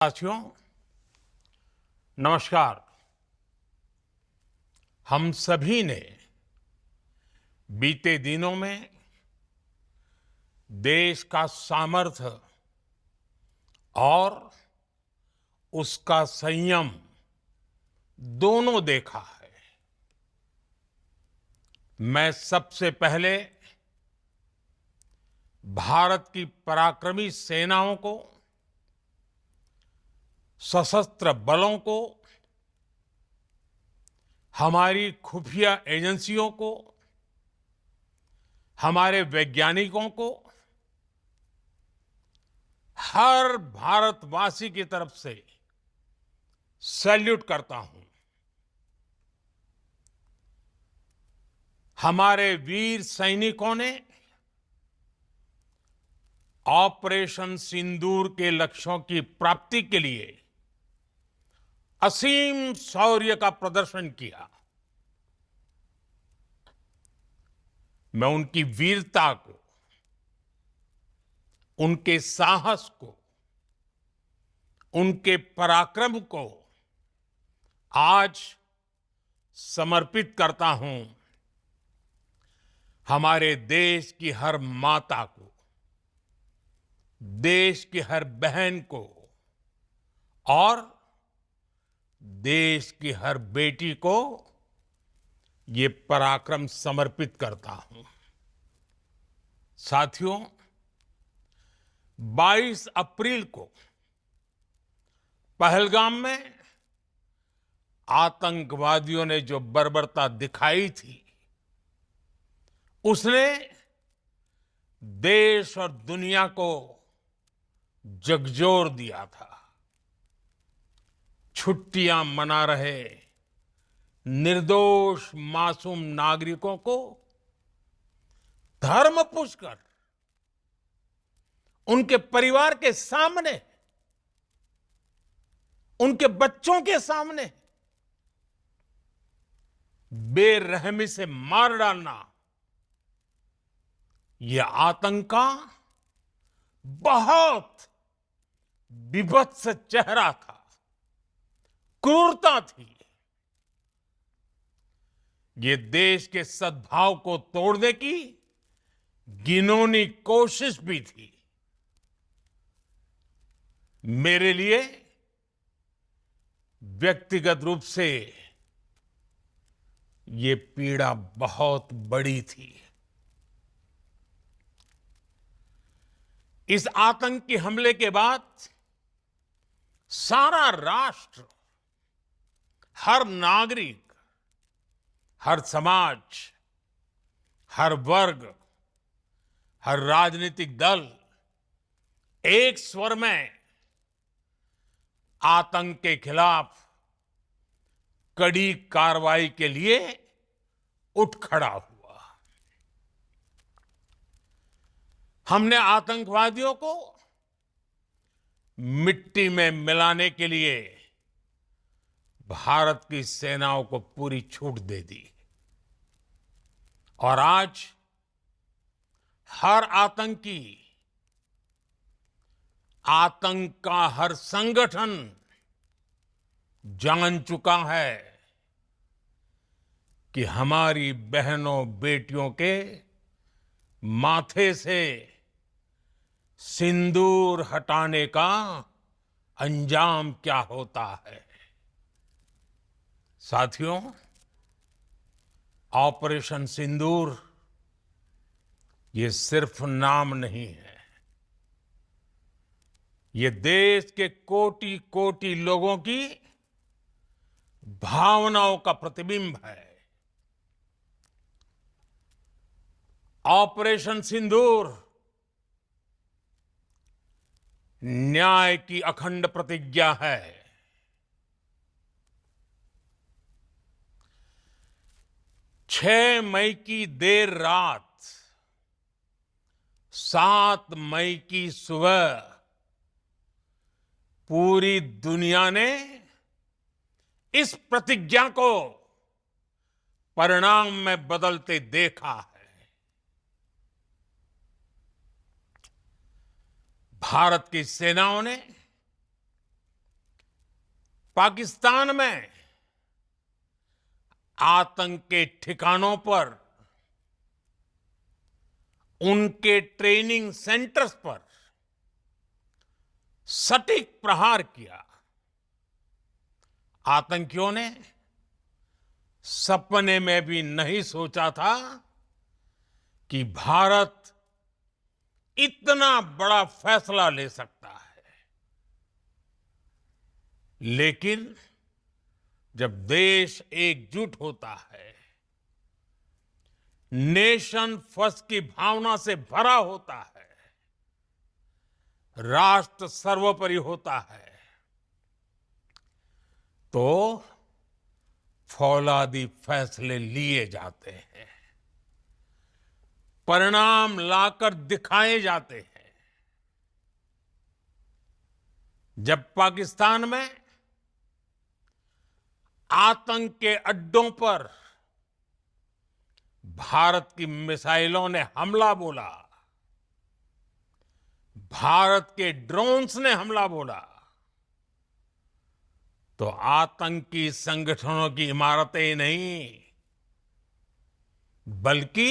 साथियों, नमस्कार। हम सभी ने बीते दिनों में देश का सामर्थ्य और उसका संयम दोनों देखा है। मैं सबसे पहले भारत की पराक्रमी सेनाओं को, सशस्त्र बलों को, हमारी खुफिया एजेंसियों को, हमारे वैज्ञानिकों को, हर भारतवासी की तरफ से सैल्यूट करता हूं। हमारे वीर सैनिकों ने ऑपरेशन सिंदूर के लक्ष्यों की प्राप्ति के लिए असीम शौर्य का प्रदर्शन किया। मैं उनकी वीरता को, उनके साहस को, उनके पराक्रम को आज समर्पित करता हूं हमारे देश की हर माता को, देश की हर बहन को और देश की हर बेटी को ये पराक्रम समर्पित करता हूं। साथियों, 22 अप्रैल को पहलगाम में आतंकवादियों ने जो बर्बरता दिखाई थी, उसने देश और दुनिया को झकझोर दिया था। छुट्टियां मना रहे निर्दोष मासूम नागरिकों को धर्म पूछकर उनके परिवार के सामने, उनके बच्चों के सामने बेरहमी से मार डालना, यह आतंक का बहुत बीभत्स चेहरा था, क्रूरता थी। ये देश के सद्भाव को तोड़ने की घिनौनी कोशिश भी थी। मेरे लिए व्यक्तिगत रूप से ये पीड़ा बहुत बड़ी थी। इस आतंकी हमले के बाद सारा राष्ट्र, हर नागरिक, हर समाज, हर वर्ग, हर राजनीतिक दल एक स्वर में आतंक के खिलाफ कड़ी कार्रवाई के लिए उठ खड़ा हुआ। हमने आतंकवादियों को मिट्टी में मिलाने के लिए भारत की सेनाओं को पूरी छूट दे दी और आज हर आतंकी, आतंक का हर संगठन जान चुका है कि हमारी बहनों बेटियों के माथे से सिंदूर हटाने का अंजाम क्या होता है। साथियों, ऑपरेशन सिंदूर ये सिर्फ नाम नहीं है, ये देश के कोटि कोटि लोगों की भावनाओं का प्रतिबिंब है। ऑपरेशन सिंदूर न्याय की अखंड प्रतिज्ञा है। 6 मई की देर रात, 7 मई की सुबह पूरी दुनिया ने इस प्रतिज्ञा को परिणाम में बदलते देखा है। भारत की सेनाओं ने पाकिस्तान में आतंक के ठिकानों पर, उनके ट्रेनिंग सेंटर्स पर सटीक प्रहार किया। आतंकियों ने सपने में भी नहीं सोचा था कि भारत इतना बड़ा फैसला ले सकता है। लेकिन जब देश एकजुट होता है, नेशन फर्स्ट की भावना से भरा होता है, राष्ट्र सर्वोपरि होता है, तो फौलादी फैसले लिए जाते हैं, परिणाम लाकर दिखाए जाते हैं। जब पाकिस्तान में आतंक के अड्डों पर भारत की मिसाइलों ने हमला बोला, भारत के ड्रोन्स ने हमला बोला, तो आतंकी संगठनों की इमारतें नहीं, बल्कि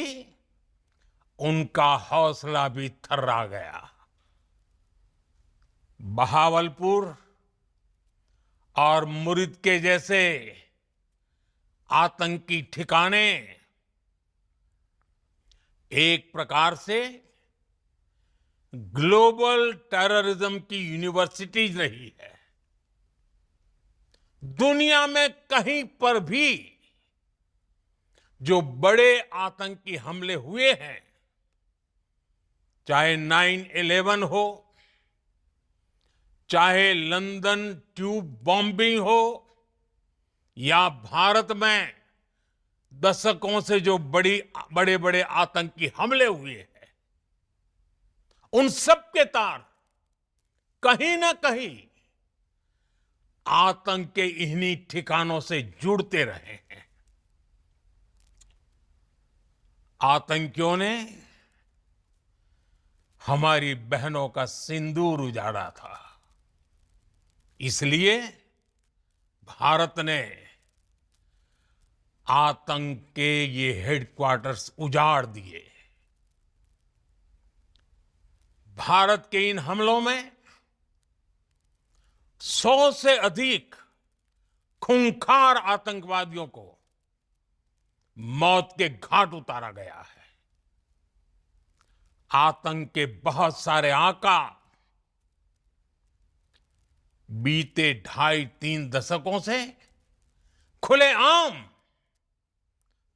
उनका हौसला भी थर्रा गया। बहावलपुर और मुरिद के जैसे आतंकी ठिकाने एक प्रकार से ग्लोबल टेररिज्म की यूनिवर्सिटीज रही है। दुनिया में कहीं पर भी जो बड़े आतंकी हमले हुए हैं, चाहे 9/11 हो, चाहे लंदन ट्यूब बॉम्बिंग हो, या भारत में दशकों से जो बड़े बड़े आतंकी हमले हुए हैं, उन सब के तार कहीं ना कहीं आतंक के इन्हीं ठिकानों से जुड़ते रहे हैं। आतंकियों ने हमारी बहनों का सिंदूर उजाड़ा था, इसलिए भारत ने आतंक के ये हेडक्वार्टर्स उजाड़ दिए। भारत के इन हमलों में 100 से अधिक खूंखार आतंकवादियों को मौत के घाट उतारा गया है। आतंक के बहुत सारे आका बीते 2.5-3 दशकों से खुलेआम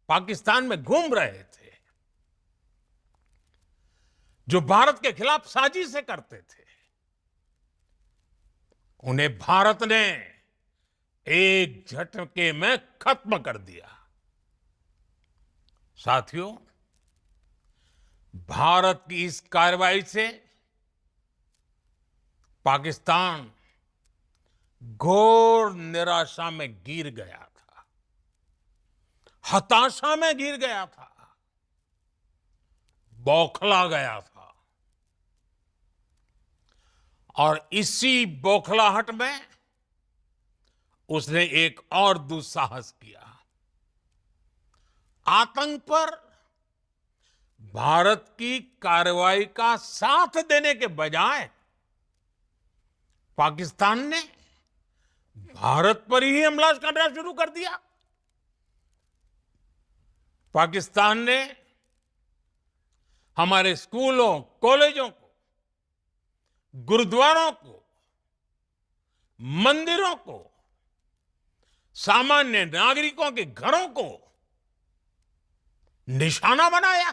पाकिस्तान में घूम रहे थे, जो भारत के खिलाफ साजिशें करते थे। उन्हें भारत ने एक झटके में खत्म कर दिया। साथियों, भारत की इस कार्रवाई से पाकिस्तान घोर निराशा में गिर गया था, हताशा में गिर गया था, बौखला गया था। और इसी बौखलाहट में उसने एक और दुस्साहस किया। आतंक पर भारत की कार्रवाई का साथ देने के बजाय पाकिस्तान ने भारत पर ही हमला करना शुरू कर दिया। पाकिस्तान ने हमारे स्कूलों, कॉलेजों को, गुरुद्वारों को, मंदिरों को, सामान्य नागरिकों के घरों को निशाना बनाया।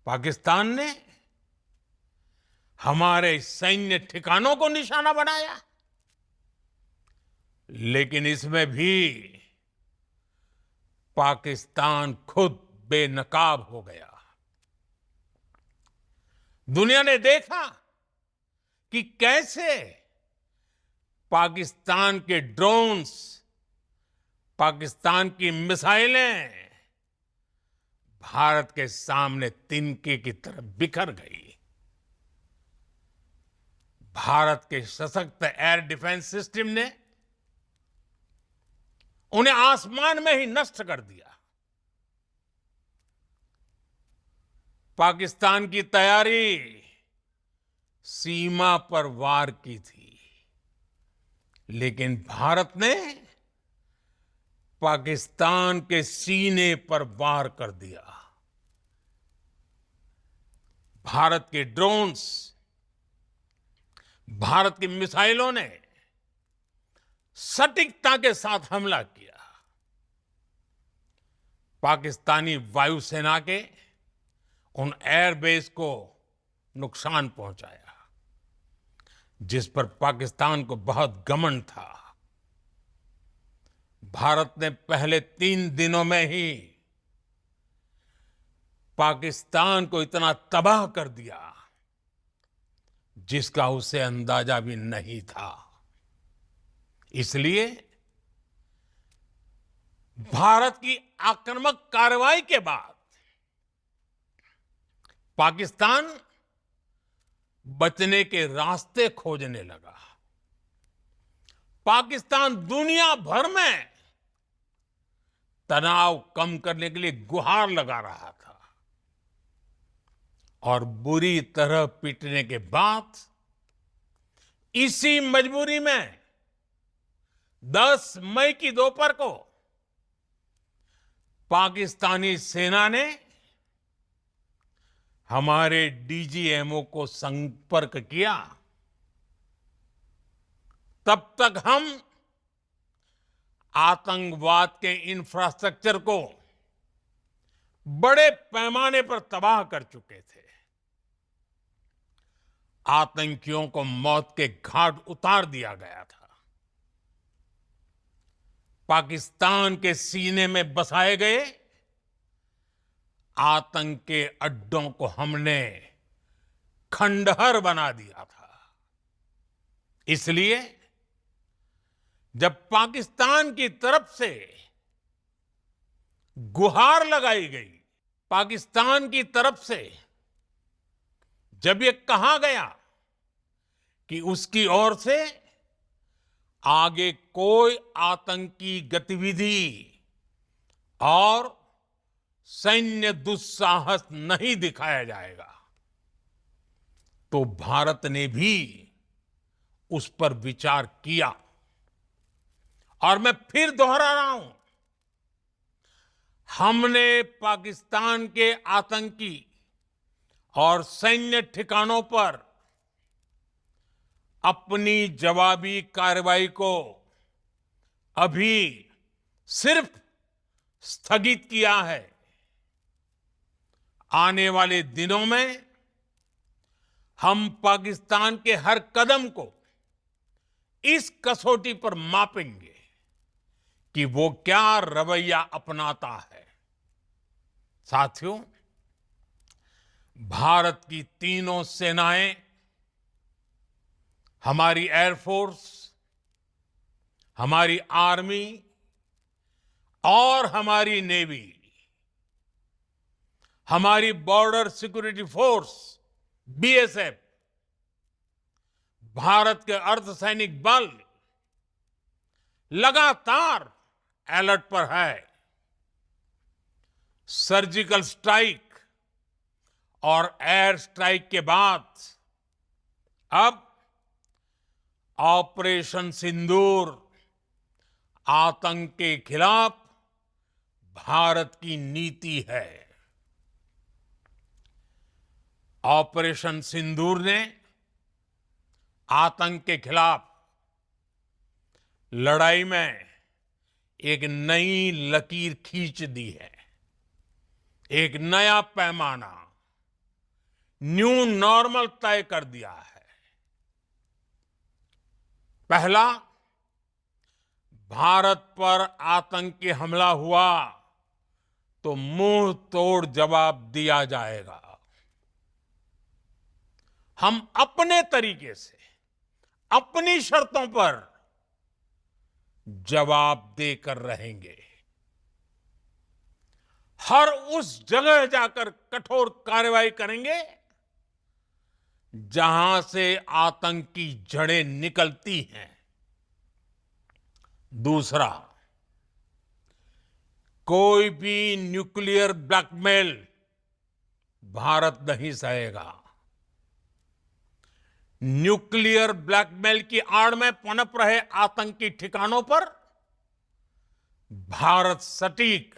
पाकिस्तान ने हमारे सैन्य ठिकानों को निशाना बनाया। लेकिन इसमें भी पाकिस्तान खुद बेनकाब हो गया। दुनिया ने देखा कि कैसे पाकिस्तान के ड्रोन्स, पाकिस्तान की मिसाइलें भारत के सामने तिनके की तरह बिखर गई। भारत के सशक्त एयर डिफेंस सिस्टम ने उन्हें आसमान में ही नष्ट कर दिया। पाकिस्तान की तैयारी सीमा पर वार की थी, लेकिन भारत ने पाकिस्तान के सीने पर वार कर दिया। भारत के ड्रोन्स, भारत की मिसाइलों ने सटीकता के साथ हमला किया। पाकिस्तानी वायुसेना के उन एयरबेस को नुकसान पहुंचाया, जिस पर पाकिस्तान को बहुत घमंड था। भारत ने पहले 3 दिनों में ही पाकिस्तान को इतना तबाह कर दिया जिसका उसे अंदाजा भी नहीं था। इसलिए भारत की आक्रामक कार्रवाई के बाद पाकिस्तान बचने के रास्ते खोजने लगा। पाकिस्तान दुनिया भर में तनाव कम करने के लिए गुहार लगा रहा था और बुरी तरह पीटने के बाद इसी मजबूरी में 10 मई की दोपहर को पाकिस्तानी सेना ने हमारे डीजीएमओ को संपर्क किया। तब तक हम आतंकवाद के इंफ्रास्ट्रक्चर को बड़े पैमाने पर तबाह कर चुके थे। आतंकियों को मौत के घाट उतार दिया गया था। पाकिस्तान के सीने में बसाए गए आतंक के अड्डों को हमने खंडहर बना दिया था। इसलिए जब पाकिस्तान की तरफ से गुहार लगाई गई, पाकिस्तान की तरफ से जब ये कहा गया कि उसकी ओर से आगे कोई आतंकी गतिविधि और सैन्य दुस्साहस नहीं दिखाया जाएगा, तो भारत ने भी उस पर विचार किया। और मैं फिर दोहरा रहा हूं, हमने पाकिस्तान के आतंकी और सैन्य ठिकानों पर अपनी जवाबी कार्रवाई को अभी सिर्फ स्थगित किया है। आने वाले दिनों में हम पाकिस्तान के हर कदम को इस कसौटी पर मापेंगे कि वो क्या रवैया अपनाता है। साथियों, भारत की तीनों सेनाएं, हमारी एयरफोर्स, हमारी आर्मी और हमारी नेवी, हमारी border security force BSF, Bharat के अर्धसैनिक बल लगातार अलर्ट पर है। सर्जिकल स्ट्राइक और एयर स्ट्राइक के बाद अब ऑपरेशन सिंदूर आतंक के खिलाफ भारत की नीति है। ऑपरेशन सिंदूर ने आतंक के खिलाफ लड़ाई में एक नई लकीर खींच दी है। एक नया पैमाना, न्यू नॉर्मल तय कर दिया है। पहला, भारत पर आतंकी हमला हुआ तो मुंह तोड़ जवाब दिया जाएगा। हम अपने तरीके से, अपनी शर्तों पर जवाब देकर रहेंगे। हर उस जगह जाकर कठोर कार्रवाई करेंगे जहां से आतंक की जड़ें निकलती हैं। दूसरा, कोई भी न्यूक्लियर ब्लैकमेल भारत नहीं सहेगा। न्यूक्लियर ब्लैकमेल की आड़ में पनप रहे आतंकी ठिकानों पर भारत सटीक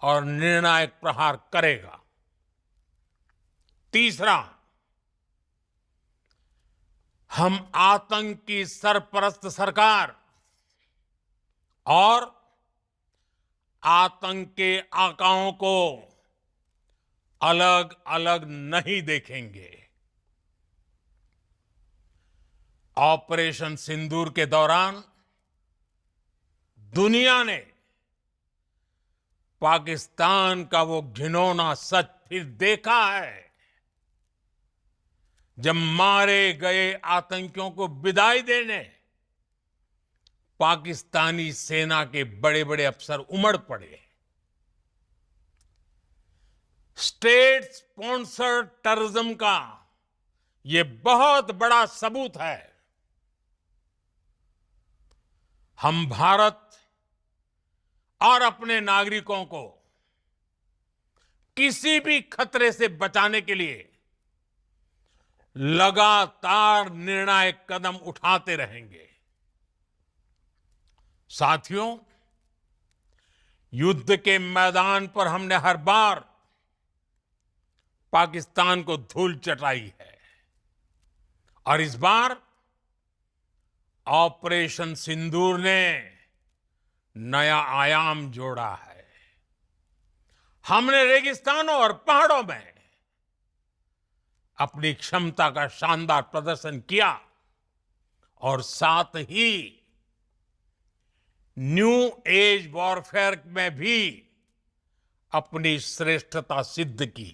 और निर्णायक प्रहार करेगा। तीसरा, हम आतंक की सरपरस्त सरकार और आतंक के आकाओं को अलग अलग नहीं देखेंगे। ऑपरेशन सिंदूर के दौरान दुनिया ने पाकिस्तान का वो घिनौना सच फिर देखा है, जब मारे गए आतंकियों को विदाई देने पाकिस्तानी सेना के बड़े बड़े अफसर उमड़ पड़े। स्टेट स्पॉन्सर्ड टेररिज्म का ये बहुत बड़ा सबूत है। हम भारत और अपने नागरिकों को किसी भी खतरे से बचाने के लिए लगातार निर्णायक कदम उठाते रहेंगे। साथियों, युद्ध के मैदान पर हमने हर बार पाकिस्तान को धूल चटाई है और इस बार ऑपरेशन सिंदूर ने नया आयाम जोड़ा है। हमने रेगिस्तानों और पहाड़ों में अपनी क्षमता का शानदार प्रदर्शन किया और साथ ही न्यू एज वॉरफेयर में भी अपनी श्रेष्ठता सिद्ध की।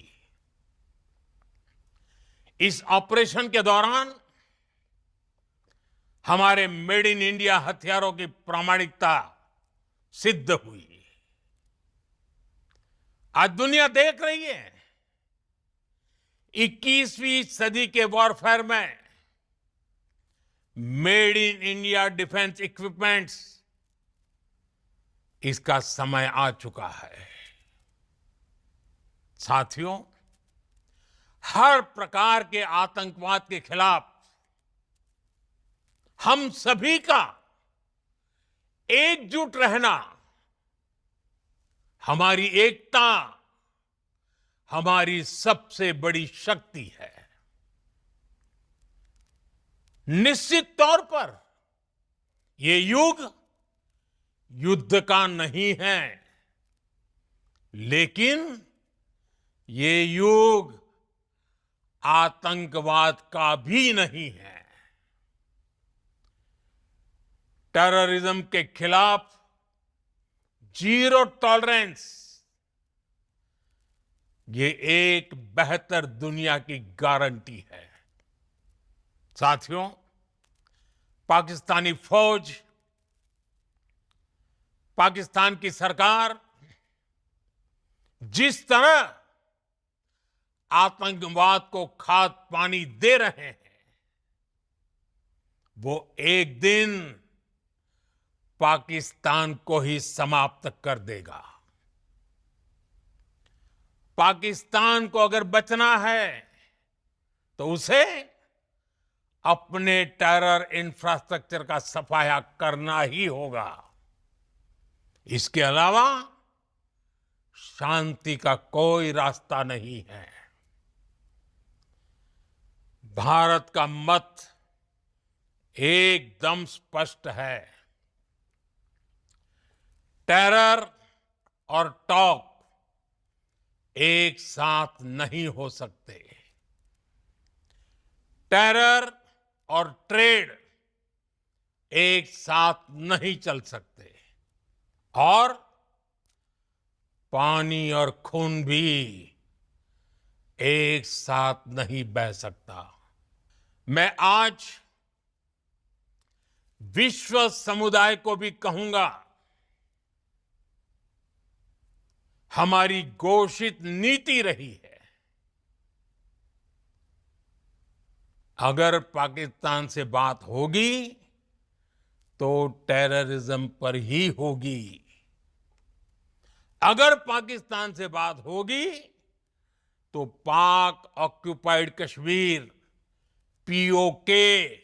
इस ऑपरेशन के दौरान हमारे मेड इन इंडिया हथियारों की प्रामाणिकता सिद्ध हुई। आज दुनिया देख रही है 21वीं सदी के वॉरफेयर में made in India defence equipments, इसका समय आ चुका है। साथियों, हर प्रकार के आतंकवाद के खिलाफ हम सभी का एकजुट रहना, हमारी एकता हमारी सबसे बड़ी शक्ति है। निश्चित तौर पर ये युग युद्ध का नहीं है, लेकिन ये युग आतंकवाद का भी नहीं है। टेररिज्म के खिलाफ जीरो टॉलरेंस, ये एक बेहतर दुनिया की गारंटी है। साथियों, पाकिस्तानी फौज, पाकिस्तान की सरकार जिस तरह आतंकवाद को खाद पानी दे रहे हैं, वो एक दिन पाकिस्तान को ही समाप्त कर देगा। पाकिस्तान को अगर बचना है तो उसे अपने टेरर इंफ्रास्ट्रक्चर का सफाया करना ही होगा। इसके अलावा शांति का कोई रास्ता नहीं है। भारत का मत एकदम स्पष्ट है। टेरर और टॉक एक साथ नहीं हो सकते। टेरर और ट्रेड एक साथ नहीं चल सकते और पानी और खून भी एक साथ नहीं बह सकता। मैं आज विश्व समुदाय को भी कहूंगा, हमारी घोषित नीति रही है अगर पाकिस्तान से बात होगी तो टेररिज्म पर ही होगी। अगर पाकिस्तान से बात होगी तो पाक ऑक्युपाइड कश्मीर पीओके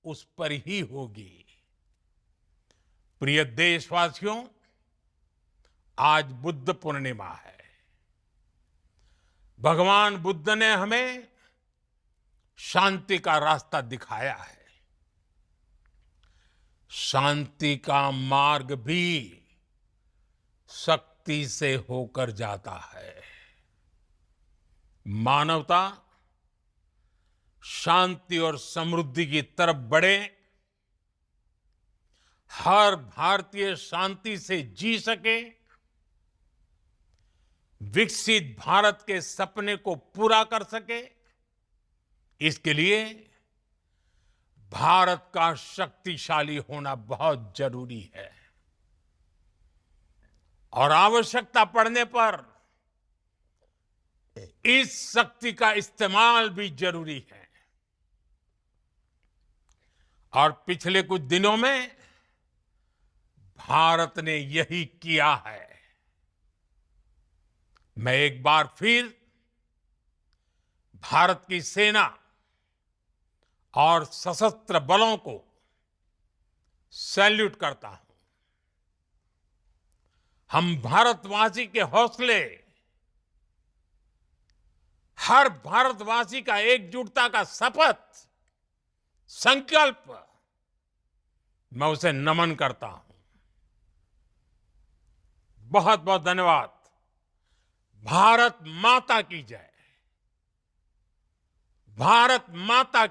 उस पर ही होगी। प्रिय देशवासियों, आज बुद्ध पूर्णिमा है। भगवान बुद्ध ने हमें शांति का रास्ता दिखाया है। शांति का मार्ग भी शक्ति से होकर जाता है। मानवता शांति और समृद्धि की तरफ बढ़े, हर भारतीय शांति से जी सके, विकसित भारत के सपने को पूरा कर सके, इसके लिए भारत का शक्तिशाली होना बहुत जरूरी है। और आवश्यकता पड़ने पर इस शक्ति का इस्तेमाल भी जरूरी है। और पिछले कुछ दिनों में भारत ने यही किया है। मैं एक बार फिर भारत की सेना और सशस्त्र बलों को सैल्यूट करता हूं। हम भारतवासी के हौसले, हर भारतवासी का एकजुटता का शपथ, संकल्प, मैं उसे नमन करता हूं। बहुत बहुत धन्यवाद। भारत माता की जय। भारत माता